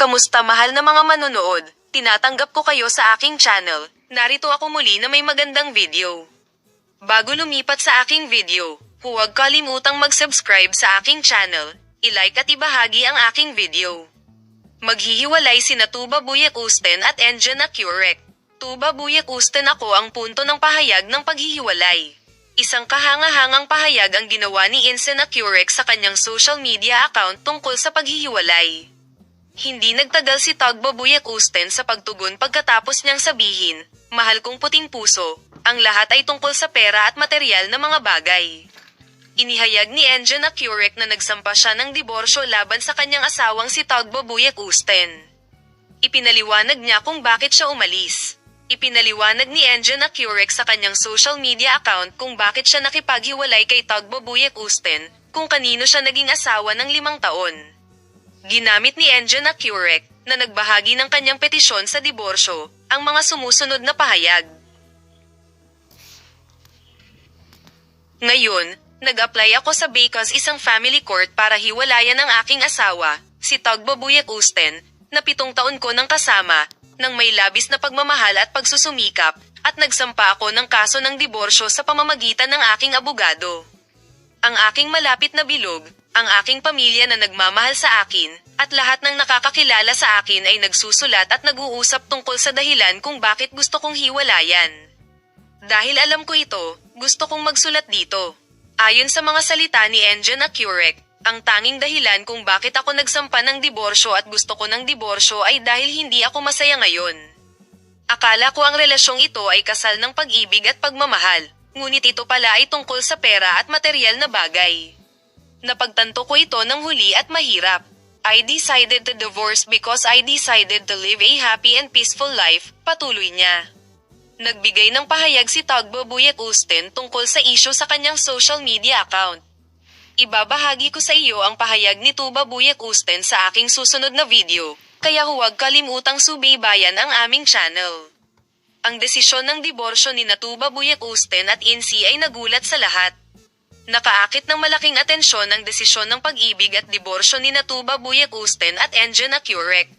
Kamusta mahal na mga manonood? Tinatanggap ko kayo sa aking channel. Narito ako muli na may magandang video. Bago lumipat sa aking video, huwag kalimutang mag-subscribe sa aking channel, i-like at ibahagi ang aking video. Maghihiwalay sina Tuba Büyüküstün at Engin Akyurek. Tuba Büyüküstün ako ang punto ng pahayag ng paghihiwalay. Isang kahanga-hangang pahayag ang ginawa ni Engin Akyurek sa kanyang social media account tungkol sa paghihiwalay. Hindi nagtagal si Tuba Büyüküstün sa pagtugon pagkatapos niyang sabihin, "Mahal kong puting puso, ang lahat ay tungkol sa pera at materyal na mga bagay." Inihayag ni Engin Akyurek na nagsampa siya ng diborsyo laban sa kanyang asawang si Tuba Büyüküstün. Ipinaliwanag niya kung bakit siya umalis. Ipinaliwanag ni Engin Akyurek sa kanyang social media account kung bakit siya nakipaghiwalay kay Tuba Büyüküstün, kung kanino siya naging asawa ng 5 taon. Ginamit ni Engin Akyurek, na nagbahagi ng kanyang petisyon sa diborsyo, ang mga sumusunod na pahayag. Ngayon, nag-apply ako sa Beykoz isang family court para hiwalayan ang aking asawa, si Tuba Büyüküstün, na 7 taon ko nang kasama, nang may labis na pagmamahal at pagsusumikap, at nagsampa ako ng kaso ng diborsyo sa pamamagitan ng aking abogado. Ang aking malapit na bilog, ang aking pamilya na nagmamahal sa akin, at lahat ng nakakakilala sa akin ay nagsusulat at nag-uusap tungkol sa dahilan kung bakit gusto kong hiwalayan. Dahil alam ko ito, gusto kong magsulat dito. Ayon sa mga salita ni Engin Akyurek, ang tanging dahilan kung bakit ako nagsampa ng diborsyo at gusto ko ng diborsyo ay dahil hindi ako masaya ngayon. Akala ko ang relasyong ito ay kasal ng pag-ibig at pagmamahal, ngunit ito pala ay tungkol sa pera at materyal na bagay. Napagtanto ko ito ng huli at mahirap. I decided to divorce because I decided to live a happy and peaceful life, patuloy niya. Nagbigay ng pahayag si Tuba Büyüküstün tungkol sa issue sa kanyang social media account. Ibabahagi ko sa iyo ang pahayag ni Tuba Büyüküstün sa aking susunod na video, kaya huwag kalimutang subaybayan ang aming channel. Ang desisyon ng diborsyo ni Tuba Büyüküstün at INC ay nagulat sa lahat. Nakaakit ng malaking atensyon ang desisyon ng pag-ibig at diborsyo ni Tuba Büyüküstün at Engin Akyurek.